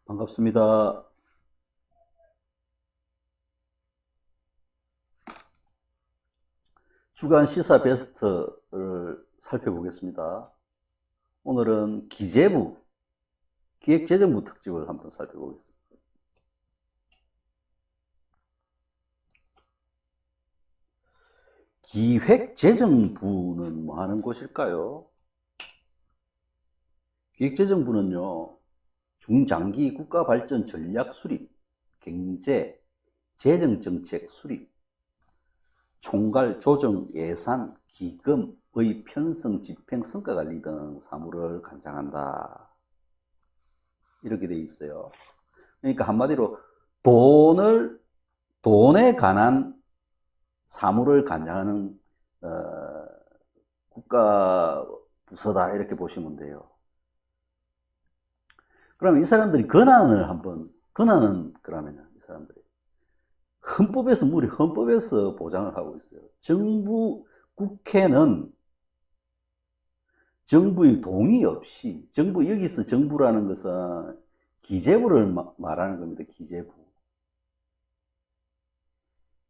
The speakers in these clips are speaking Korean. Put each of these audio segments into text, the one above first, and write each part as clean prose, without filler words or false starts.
반갑습니다. 주간 시사 베스트를 살펴보겠습니다. 오늘은 기재부, 기획재정부 특집을 한번 살펴보겠습니다. 기획재정부는 뭐 하는 곳일까요? 기획재정부는요, 중장기 국가발전 전략 수립, 경제, 재정정책 수립, 총괄 조정 예산 기금의 편성 집행 성과 관리 등 사무를 관장한다. 이렇게 돼 있어요. 그러니까 한마디로 돈에 관한 사무를 관장하는 국가 부서다 이렇게 보시면 돼요. 그럼 이 사람들이 권한은 그러면 이 사람들이 헌법에서 보장을 하고 있어요. 국회는 정부의 동의 없이, 여기서 정부라는 것은 기재부를 말하는 겁니다. 기재부.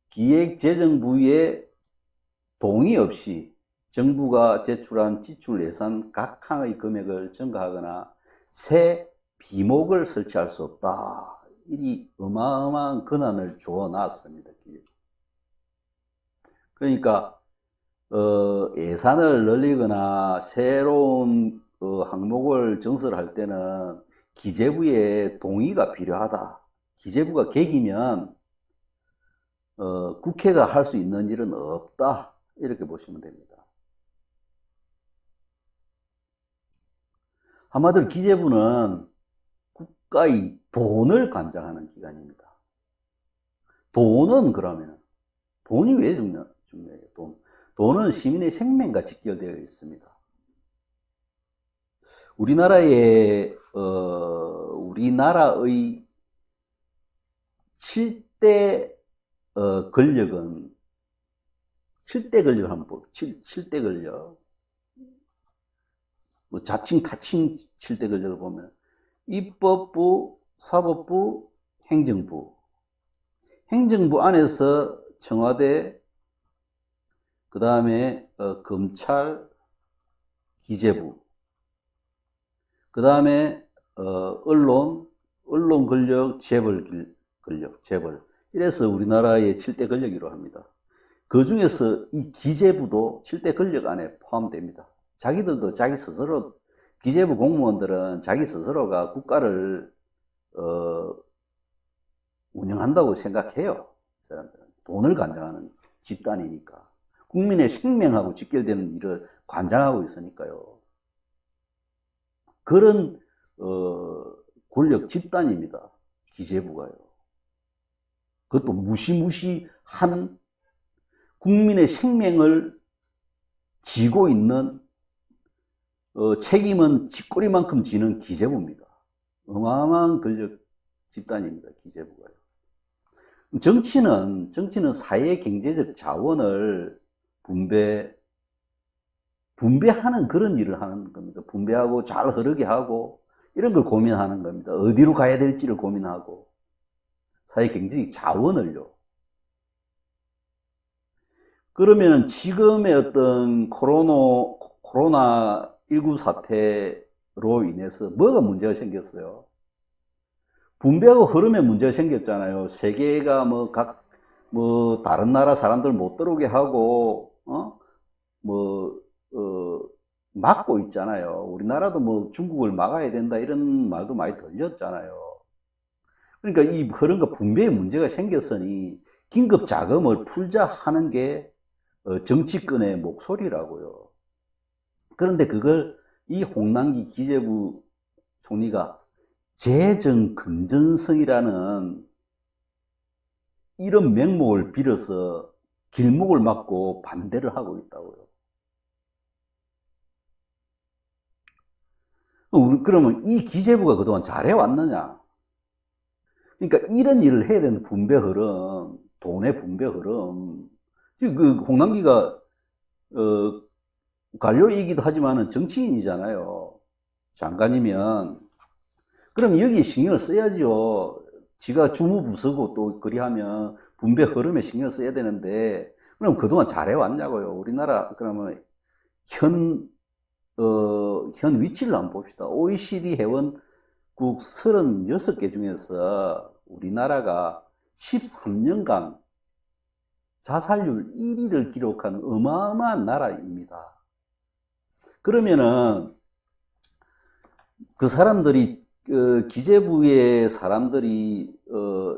기획재정부의 동의 없이 정부가 제출한 지출 예산 각 항의 금액을 증가하거나 새 비목을 설치할 수 없다. 이 어마어마한 권한을 주어놨습니다. 그러니까 예산을 늘리거나 새로운 항목을 증설할 때는 기재부의 동의가 필요하다. 기재부가 객이면 국회가 할 수 있는 일은 없다. 이렇게 보시면 됩니다. 한마디로 기재부는 국가의 돈을 관장하는 기관입니다. 돈이 왜 중요해요? 돈은 시민의 생명과 직결되어 있습니다. 우리나라의 7대 권력은 7대 권력 한번 볼게요. 7대 권력. 자칭 타칭 7대 권력을 보면 입법부, 사법부, 행정부. 행정부 안에서 청와대, 그 다음에 검찰, 기재부, 그 다음에 언론 권력, 재벌 권력, 이래서 우리나라의 7대 권력이라고 합니다. 그 중에서 이 기재부도 7대 권력 안에 포함됩니다. 자기들도 자기 스스로, 기재부 공무원들은 자기 스스로가 국가를 운영한다고 생각해요. 사람들은 돈을 관장하는 집단이니까. 국민의 생명하고 직결되는 일을 관장하고 있으니까요. 그런 권력 집단입니다. 기재부가요. 그것도 무시무시한 국민의 생명을 지고 있는 책임은 쥐꼬리만큼 지는 기재부입니다. 어마어마한 권력 집단입니다. 기재부가요. 정치는 사회 경제적 자원을 분배하는 그런 일을 하는 겁니다. 분배하고 잘 흐르게 하고 이런 걸 고민하는 겁니다. 어디로 가야 될지를 고민하고 사회 경제적 자원을요. 그러면 지금의 어떤 코로나19 사태로 인해서 뭐가 문제가 생겼어요? 분배하고 흐름에 문제가 생겼잖아요. 세계가 다른 나라 사람들 못 들어오게 하고, 막고 있잖아요. 우리나라도 중국을 막아야 된다 이런 말도 많이 들렸잖아요. 그러니까 이 흐름과 분배에 문제가 생겼으니 긴급 자금을 풀자 하는 게 정치권의 목소리라고요. 그런데 그걸 이 홍남기 기재부 총리가 재정 건전성이라는 이런 명목을 빌어서 길목을 막고 반대를 하고 있다고요. 그러면 이 기재부가 그동안 잘해왔느냐? 그러니까 이런 일을 해야 되는 분배 흐름, 돈의 분배 흐름. 지금 홍남기가 관료이기도 하지만 정치인이잖아요. 장관이면. 그럼 여기에 신경을 써야지요. 지가 주무부서고 또 그리하면 분배 흐름에 신경을 써야 되는데, 그럼 그동안 잘해왔냐고요. 우리나라, 그러면 현 위치를 한번 봅시다. OECD 회원국 36개 중에서 우리나라가 13년간 자살률 1위를 기록한 어마어마한 나라입니다. 그러면은 그 사람들이 기재부의 사람들이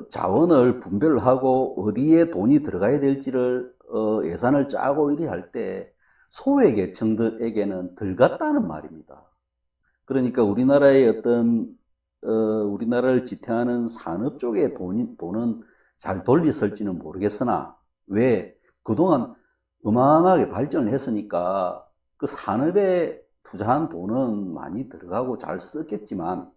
자원을 분배를 하고 어디에 돈이 들어가야 될지를 예산을 짜고 이리 할 때 소외계층들에게는 덜 갔다는 말입니다. 그러니까 우리나라의 우리나라를 지탱하는 산업 쪽에 돈은 잘 돌렸을지는 모르겠으나, 왜? 그동안 어마어마하게 발전을 했으니까 그 산업에 투자한 돈은 많이 들어가고 잘 썼겠지만,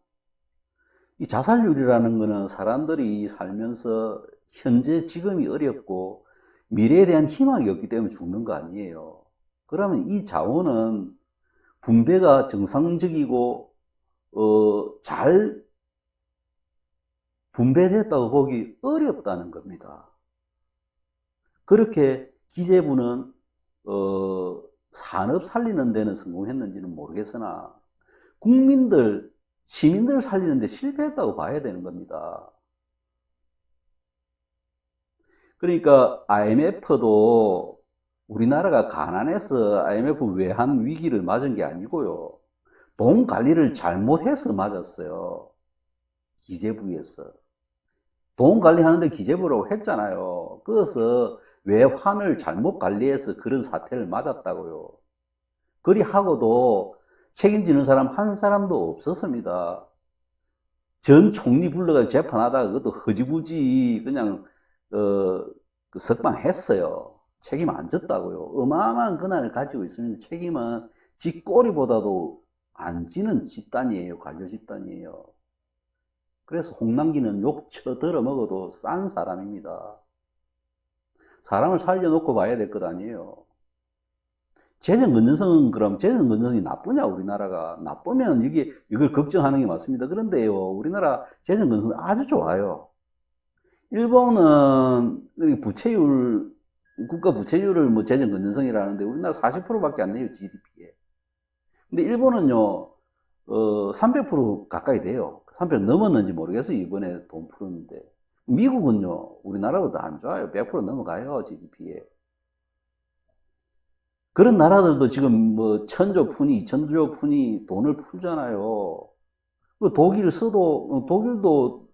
이 자살률이라는 거는 사람들이 살면서 현재 지금이 어렵고 미래에 대한 희망이 없기 때문에 죽는 거 아니에요. 그러면 이 자원은 분배가 정상적이고 잘 분배됐다고 보기 어렵다는 겁니다. 그렇게 기재부는 산업 살리는 데는 성공했는지는 모르겠으나 시민들을 살리는 데 실패했다고 봐야 되는 겁니다. 그러니까 IMF도 우리나라가 가난해서 IMF 외환 위기를 맞은 게 아니고요. 돈 관리를 잘못해서 맞았어요. 기재부에서. 돈 관리하는데 기재부라고 했잖아요. 그래서 외환을 잘못 관리해서 그런 사태를 맞았다고요. 그리하고도 책임지는 사람 한 사람도 없었습니다. 전 총리 불러가 재판하다가 그것도 허지부지 그냥 석방했어요. 책임 안 졌다고요. 어마어마한 권한을 가지고 있으면 책임은 지 꼬리보다도 안 지는 집단이에요. 관료 집단이에요. 그래서 홍남기는 욕 쳐들어 먹어도 싼 사람입니다. 사람을 살려놓고 봐야 될 것 아니에요. 재정 건전성은 그럼 재정 건전성이 나쁘냐 우리나라가? 나쁘면 이걸 걱정하는 게 맞습니다. 그런데요, 우리나라 재정 건전성 아주 좋아요. 일본은 국가 부채율을 뭐 재정 건전성이라는데 우리나라 40%밖에 안 돼요, GDP에. 근데 일본은요, 300% 가까이 돼요. 300 넘었는지 모르겠어요, 이번에 돈 풀었는데. 미국은요, 우리나라보다 안 좋아요. 100% 넘어가요, GDP에. 그런 나라들도 지금 뭐 1000조 푼이, 2000조 푼이 돈을 풀잖아요. 독일도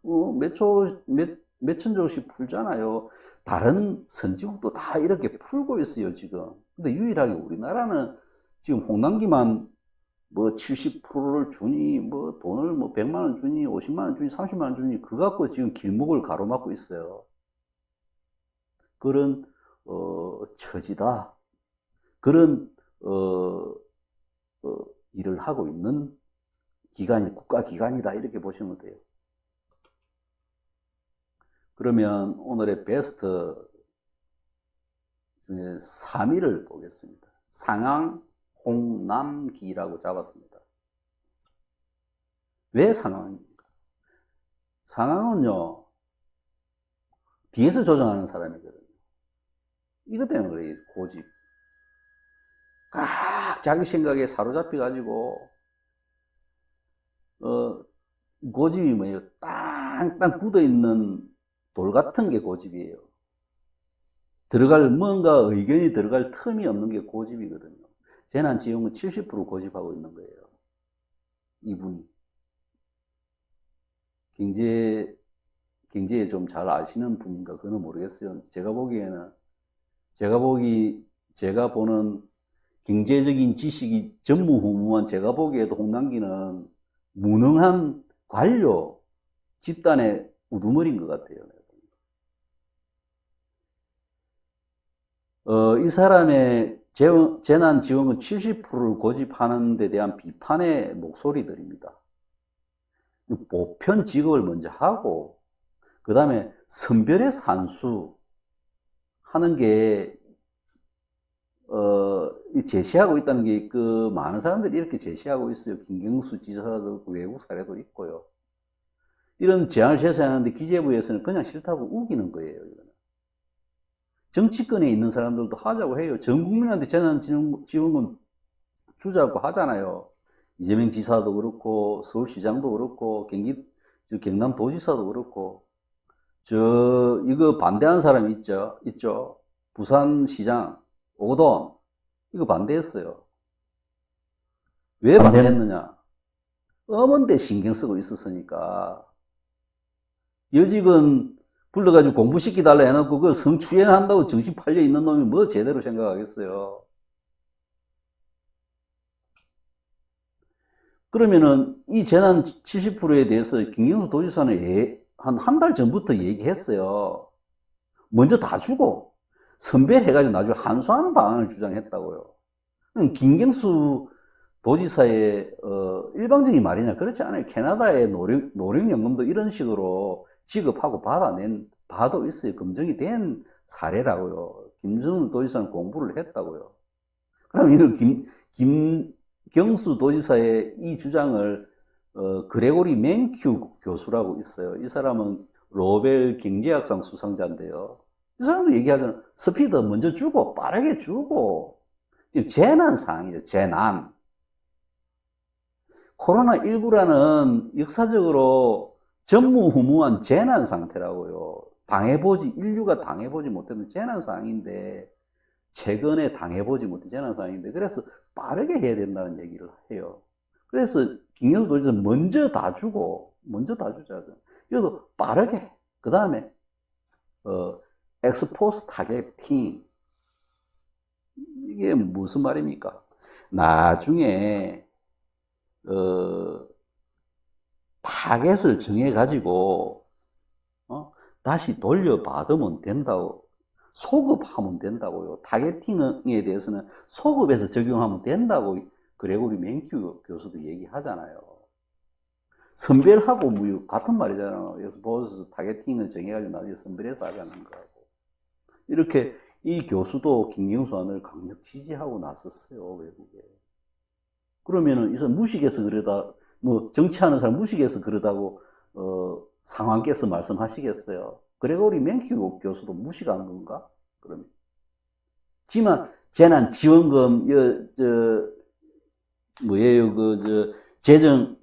몇천조씩 풀잖아요. 다른 선진국도 다 이렇게 풀고 있어요, 지금. 근데 유일하게 우리나라는 지금 홍남기만 뭐 70%를 주니, 뭐 돈을 뭐 100만 원 주니, 50만 원 주니, 30만 원 주니, 그거 갖고 지금 길목을 가로막고 있어요. 그런, 처지다. 그런, 일을 하고 있는 국가기관이다. 이렇게 보시면 돼요. 그러면 오늘의 베스트 중에 3위를 보겠습니다. 상황, 홍남기라고 잡았습니다. 왜 상황입니까? 상황은요, 뒤에서 조정하는 사람이거든요. 이것 때문에 그래요, 고집. 각 자기 생각에 사로잡혀가지고, 고집이 뭐예요? 땅땅 굳어있는 돌 같은 게 고집이에요. 뭔가 의견이 들어갈 틈이 없는 게 고집이거든요. 재난지원금 70% 고집하고 있는 거예요. 이분이. 경제에 좀 잘 아시는 분인가 그건 모르겠어요. 제가 보는 경제적인 지식이 전무후무한 제가 보기에도 홍남기는 무능한 관료 집단의 우두머리인 것 같아요. 이 사람의 재난지원금 70%를 고집하는 데 대한 비판의 목소리들입니다. 보편 지급을 먼저 하고, 그 다음에 선별의 산수 하는 게, 제시하고 있다는 게, 많은 사람들이 이렇게 제시하고 있어요. 김경수 지사도 외국 사례도 있고요. 이런 제안을 제시하는데 기재부에서는 그냥 싫다고 우기는 거예요. 이거는. 정치권에 있는 사람들도 하자고 해요. 전 국민한테 재난지원금 주자고 하잖아요. 이재명 지사도 그렇고 서울시장도 그렇고 경남도지사도 그렇고 이거 반대하는 사람이 있죠. 부산시장 오돈 이거 반대했어요. 왜 반대했느냐? 어먼데 신경 쓰고 있었으니까. 여직은 불러가지고 공부시키달라 해놓고 그 성추행한다고 정신 팔려 있는 놈이 뭐 제대로 생각하겠어요. 그러면은 이 재난 70%에 대해서 김경수 도지사는 한 달 전부터 얘기했어요. 먼저 다 주고 선별해가지고 나중에 환수하는 방안을 주장했다고요. 김경수 도지사의 일방적인 말이냐? 그렇지 않아요. 캐나다의 노령연금도 이런 식으로 지급하고 바도 있어요. 검증이 된 사례라고요. 김정은 도지사는 공부를 했다고요. 그럼 이거 김경수 도지사의 이 주장을 그레고리 맨큐 교수라고 있어요. 이 사람은 노벨 경제학상 수상자인데요. 이 사람도 얘기하잖아요. 스피드 먼저 주고 빠르게 주고 재난 상황이죠. 재난. 코로나19라는 역사적으로 전무후무한 재난 상태라고요. 인류가 당해보지 못했던 재난 상황인데, 최근에 당해보지 못한 재난 상황인데, 그래서 빠르게 해야 된다는 얘기를 해요. 그래서 김경수 도지사 먼저 다 주자. 이것도 빠르게. 그 다음에, 엑스포스 타겟팅. 이게 무슨 말입니까? 나중에, 타겟을 정해가지고, 다시 돌려받으면 된다고, 소급하면 된다고요. 타겟팅에 대해서는 소급해서 적용하면 된다고 그레고리 맨큐 교수도 얘기하잖아요. 선별하고 뭐 같은 말이잖아요. 여기서 보스 타겟팅을 정해가지고 나중에 선별해서 하자는 거하고. 이렇게 이 교수도 김경수안을 강력 지지하고 났었어요, 외국에. 그러면은 이 사람 무식해서 그러다, 뭐 정치하는 사람 무식해서 그러다고 상황께서 말씀하시겠어요? 그레고리 맨큐 교수도 무식한 건가? 그러면. 지만 재난지원금 재정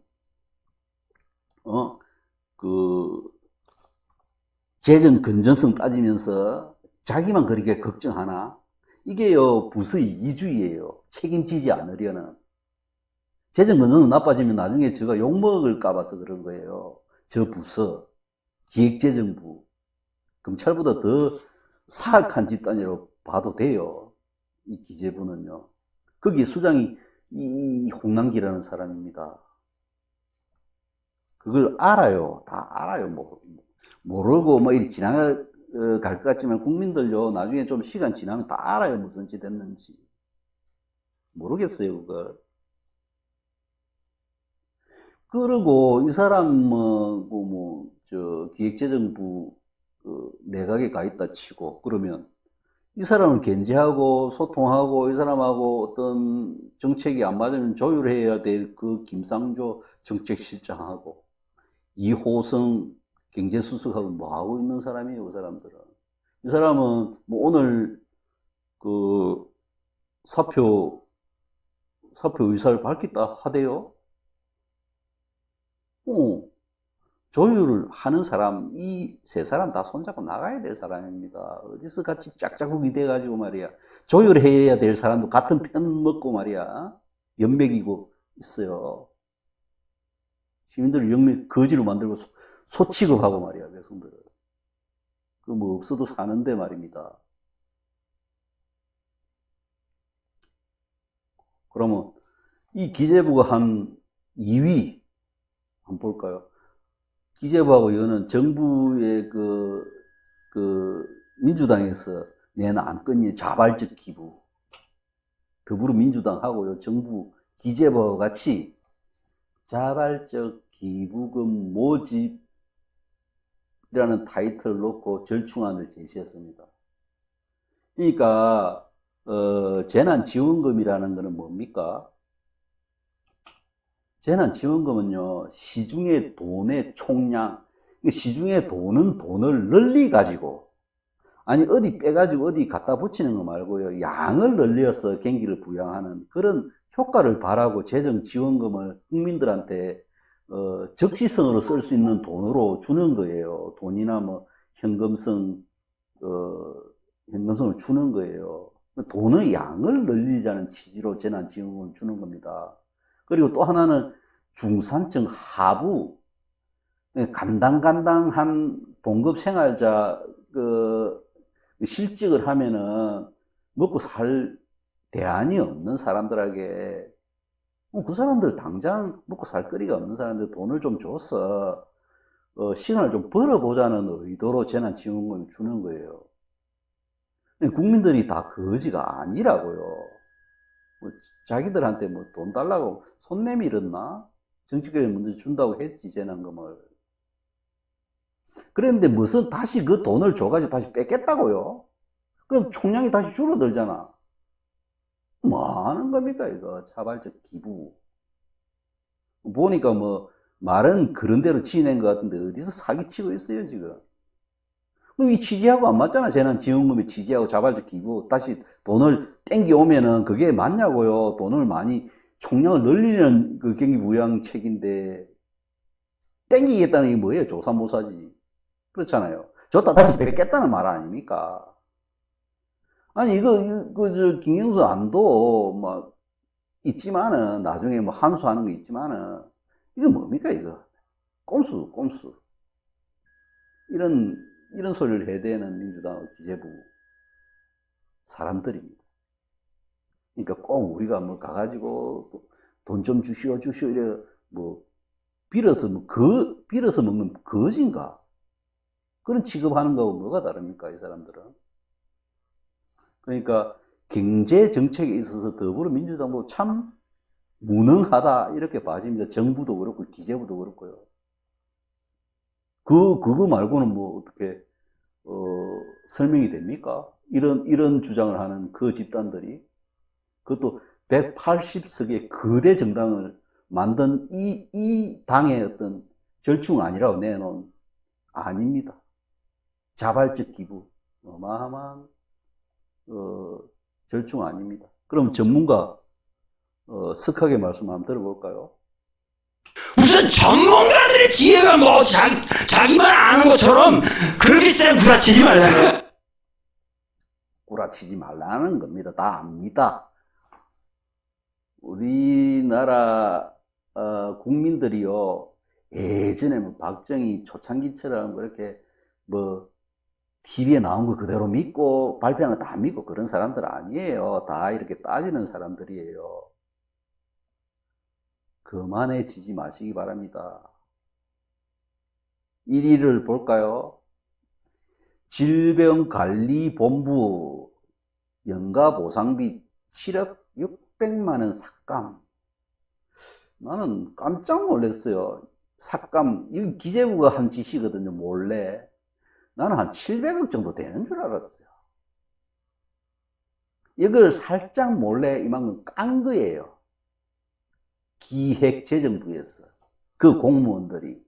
재정 건전성 따지면서 자기만 그렇게 걱정하나? 이게요 부서의 이기주의예요. 책임지지 않으려는. 재정 건전성 나빠지면 나중에 제가 욕먹을까 봐서 그런 거예요. 저 부서, 기획재정부, 검찰보다 더 사악한 집단이라고 봐도 돼요. 이 기재부는요. 거기 수장이 이 홍남기라는 사람입니다. 그걸 알아요. 다 알아요. 모르고 뭐 이리 지나갈 것 같지만 국민들요. 나중에 좀 시간 지나면 다 알아요. 무슨 짓 했는지. 모르겠어요. 그걸. 그리고 이 사람 기획재정부 내각에 가 있다 치고 그러면 이 사람을 견제하고 소통하고 이 사람하고 어떤 정책이 안 맞으면 조율해야 될 그 김상조 정책실장하고 이호성 경제수석하고 뭐 하고 있는 사람이에요, 그 사람들은. 이 사람은 뭐 오늘 그 사표 의사를 밝혔다 하대요. 조율을 하는 사람, 이 세 사람 다 손잡고 나가야 될 사람입니다. 어디서 같이 짝짝꿍이 돼가지고 말이야. 조율해야 될 사람도 같은 편 먹고 말이야. 연맥이고 있어요. 시민들을 영맥 거지로 만들고 소 취급하고 말이야, 백성들을. 그 뭐 없어도 사는데 말입니다. 그러면 이 기재부가 한 2위 한번 볼까요? 기재부하고 이거는 정부의 민주당에서 낸 안건이 자발적 기부. 더불어민주당하고요, 정부 기재부와 같이 자발적 기부금 모집이라는 타이틀을 놓고 절충안을 제시했습니다. 그러니까, 재난지원금이라는 것은 뭡니까? 재난지원금은요, 시중의 돈의 총량, 시중의 돈은 돈을 널리 가지고, 아니, 어디 빼가지고 어디 갖다 붙이는 거 말고요, 양을 늘려서 경기를 부양하는 그런 효과를 바라고 재정지원금을 국민들한테, 적시성으로 쓸 수 있는 돈으로 주는 거예요. 돈이나 뭐, 현금성을 주는 거예요. 돈의 양을 늘리자는 취지로 재난지원금을 주는 겁니다. 그리고 또 하나는 중산층 하부, 간당간당한 봉급 생활자, 실직을 하면은 먹고 살 대안이 없는 사람들에게, 그 사람들 당장 먹고 살 거리가 없는 사람들 돈을 좀 줘서, 시간을 좀 벌어보자는 의도로 재난지원금을 주는 거예요. 국민들이 다 거지가 아니라고요. 자기들한테 뭐 돈 달라고 손 내밀었나? 정치권이 먼저 준다고 했지, 재난금을. 그랬는데 무슨 다시 그 돈을 줘가지고 다시 뺏겠다고요? 그럼 총량이 다시 줄어들잖아. 뭐 하는 겁니까, 이거? 자발적 기부. 보니까 뭐, 말은 그런 대로 지낸 것 같은데, 어디서 사기치고 있어요, 지금? 그럼 이 취지하고 안 맞잖아, 재난지원금의 취지하고 자발적 기부. 다시 돈을 땡겨오면은 그게 맞냐고요. 돈을 많이, 총량을 늘리는 그 경기부양책인데, 땡기겠다는 게 뭐예요? 조사모사지. 그렇잖아요. 줬다 다시 뺏겠다는 말 아닙니까? 아니, 김경수 안도, 막, 있지만은, 나중에 뭐, 한수하는 거 있지만은, 이거 뭡니까, 이거? 꼼수. 이런 소리를 해대는 민주당 기재부 사람들입니다. 그러니까 꼭 우리가 뭐, 가가지고, 돈 좀 주시오, 이래, 뭐, 빌어서 먹는 거지인가? 그런 취급하는 거하고 뭐가 다릅니까, 이 사람들은? 그러니까 경제 정책에 있어서 더불어민주당도 참 무능하다 이렇게 봐집니다. 정부도 그렇고 기재부도 그렇고요. 그거 말고는 뭐 어떻게 설명이 됩니까? 이런 주장을 하는 그 집단들이, 그것도 180석의 거대 정당을 만든 이 당의 어떤 절충 아니라고 내놓은, 아닙니다. 자발적 기부, 어마어마한 절충 아닙니다. 그럼 전문가 석하게 말씀 한번 들어볼까요? 무슨 전문가들의 지혜가 뭐 자기만 아는 것처럼 그렇게 쌩 구라치지 말라는 거야. 구라치지 말라는 겁니다. 다 압니다. 우리나라 국민들이요, 예전에 뭐 박정희 초창기처럼 그렇게 뭐 TV에 나온 거 그대로 믿고 발표하는 거 다 믿고 그런 사람들 아니에요. 다 이렇게 따지는 사람들이에요. 그만해지지 마시기 바랍니다. 1위를 볼까요? 질병관리본부 연가보상비 7억 600만 원 삭감. 나는 깜짝 놀랐어요. 삭감, 이거 기재부가 한 짓이거든요, 몰래. 나는 한 700억 정도 되는 줄 알았어요. 이걸 살짝 몰래 이만큼 깐 거예요. 기획재정부에서. 그 공무원들이.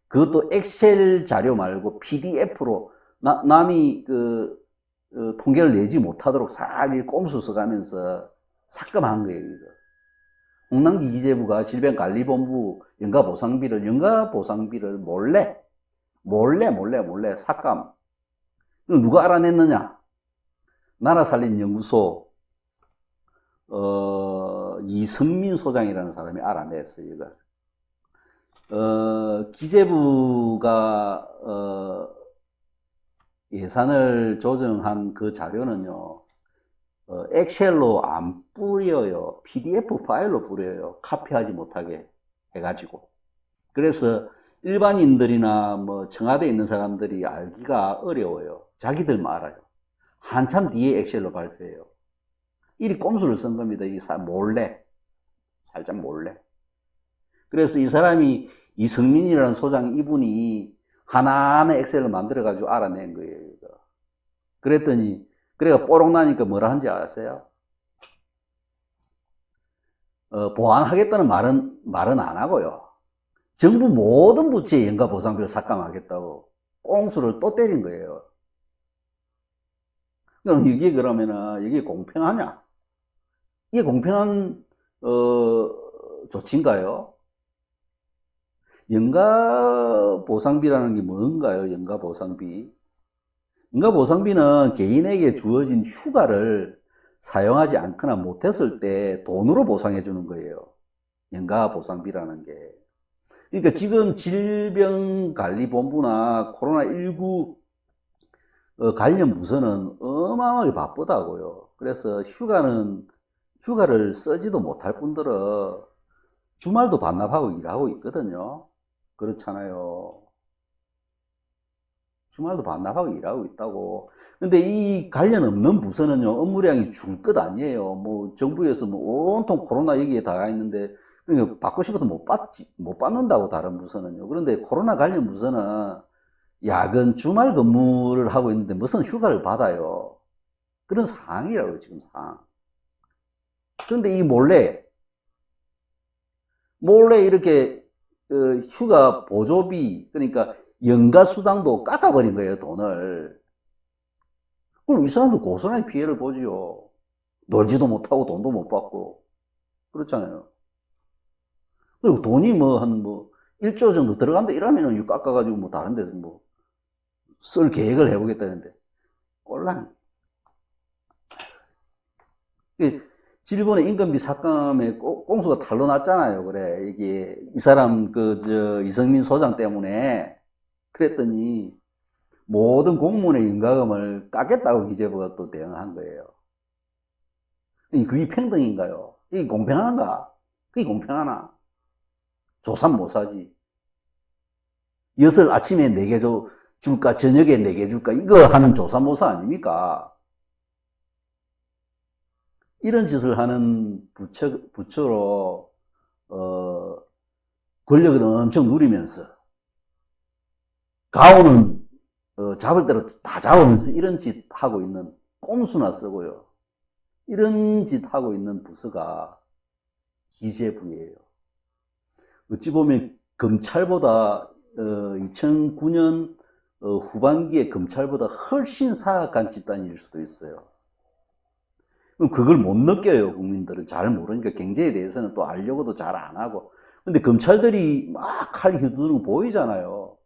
그것도 엑셀 자료 말고 PDF로 남이 통계를 내지 못하도록 살 꼼수 써가면서 삭감한 거예요, 이거. 홍남기 기재부가 질병관리본부 연가보상비를 몰래 삭감. 누가 알아냈느냐? 나라살림연구소 이성민 소장이라는 사람이 알아냈어요, 이걸. 기재부가 예산을 조정한 그 자료는요, 엑셀로 안 뿌려요. PDF 파일로 뿌려요. 카피하지 못하게 해가지고. 그래서 일반인들이나 뭐 청와대에 있는 사람들이 알기가 어려워요. 자기들만 알아요. 한참 뒤에 엑셀로 발표해요. 이리 꼼수를 쓴 겁니다. 몰래. 살짝 몰래. 그래서 이 사람이 이성민이라는 소장 이분이 하나하나 엑셀을 만들어가지고 알아낸 거예요. 이거. 그랬더니, 그래가 뽀록 나니까 뭐라 한지 아세요? 보완하겠다는 말은 안 하고요. 정부 모든 부처의 연가 보상비를 삭감하겠다고 꽁수를 또 때린 거예요. 그럼 이게 그러면은 이게 공평하냐? 이게 공평한 조치인가요? 연가 보상비라는 게 뭔가요? 연가 보상비. 연가 보상비는 개인에게 주어진 휴가를 사용하지 않거나 못했을 때 돈으로 보상해 주는 거예요. 연가 보상비라는 게. 그러니까 지금 질병관리본부나 코로나19 관련 부서는 어마어마하게 바쁘다고요. 그래서 휴가를 쓰지도 못할 뿐더러 주말도 반납하고 일하고 있거든요. 그렇잖아요. 주말도 반납하고 일하고 있다고. 근데 이 관련 없는 부서는요, 업무량이 줄 것 아니에요. 뭐, 정부에서 뭐, 온통 코로나 여기에 다 있는데, 그러니까 받고 싶어도 못 받는다고, 다른 부서는요. 그런데 코로나 관련 부서는 야근 주말 근무를 하고 있는데 무슨 휴가를 받아요. 그런 상황이라고요, 지금 상황. 그런데 이 몰래 이렇게, 휴가 보조비, 그러니까 연가수당도 깎아버린 거예요, 돈을. 그럼 이 사람도 고스란히 피해를 보지요. 놀지도 못하고 돈도 못 받고. 그렇잖아요. 그리고 돈이 뭐, 1조 정도 들어간다 이러면은 이 깎아가지고 뭐 다른 데서 뭐, 쓸 계획을 해보겠다는데. 꼴랑. 일본의 인건비 삭감에 꽁수가 탈로 났잖아요. 그래. 이게, 이 사람, 이성민 소장 때문에. 그랬더니, 모든 공무원의 연가금을 깎겠다고 기재부가 또 대응한 거예요. 그게 평등인가요? 이게 공평한가? 그게 공평하나? 조삼 모사지. 엿을 아침에 4개 줄까, 저녁에 4개 줄까, 이거 하는 조삼모사 아닙니까? 이런 짓을 하는 부처로, 권력을 엄청 누리면서, 가오는, 잡을 대로 다 잡으면서 이런 짓 하고 있는, 꼼수나 쓰고요. 이런 짓 하고 있는 부서가 기재부예요. 어찌 보면 검찰보다, 2009년 후반기에 검찰보다 훨씬 사악한 집단일 수도 있어요. 그럼 그걸 못 느껴요, 국민들은. 잘 모르니까 경제에 대해서는 또 알려고도 잘 안 하고. 근데 검찰들이 막 칼 휘두르는 거 보이잖아요.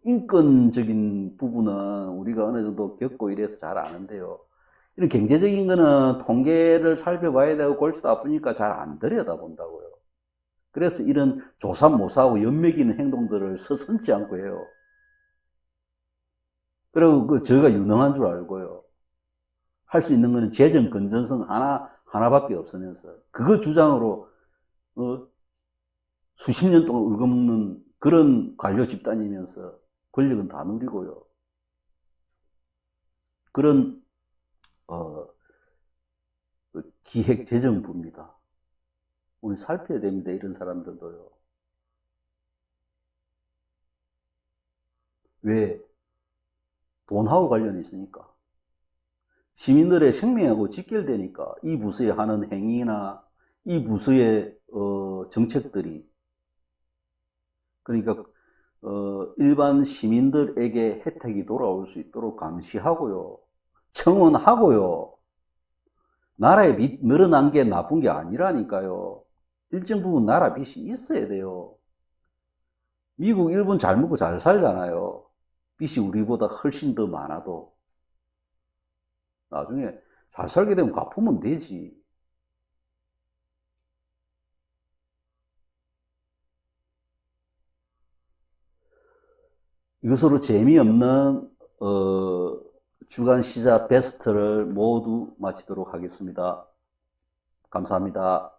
인권적인 부분은 우리가 어느 정도 겪고 이래서 잘 아는데요. 이런 경제적인 거는 통계를 살펴봐야 되고 골치도 아프니까 잘 안 들여다본다고요. 그래서 이런 조삼모사하고 연맥이는 행동들을 서슴지 않고 해요. 그리고 저가 유능한 줄 알고요. 할 수 있는 거는 재정 건전성 하나밖에 없으면서 그거 주장으로 수십 년 동안 울거먹는 그런 관료 집단이면서 권력은 다 누리고요. 그런 기획재정부입니다. 오늘 살펴야 됩니다. 이런 사람들도요. 왜? 돈하고 관련이 있으니까. 시민들의 생명하고 직결되니까 이 부서에 하는 행위나 이 부서의 정책들이 그러니까 일반 시민들에게 혜택이 돌아올 수 있도록 감시하고요. 청원하고요. 나라의 빚 늘어난 게 나쁜 게 아니라니까요. 일정 부분 나라 빚이 있어야 돼요. 미국, 일본 잘 먹고 잘 살잖아요. 빚이 우리보다 훨씬 더 많아도. 나중에 잘 살게 되면 갚으면 되지. 이것으로 재미없는 주간 시사 베스트를 모두 마치도록 하겠습니다. 감사합니다.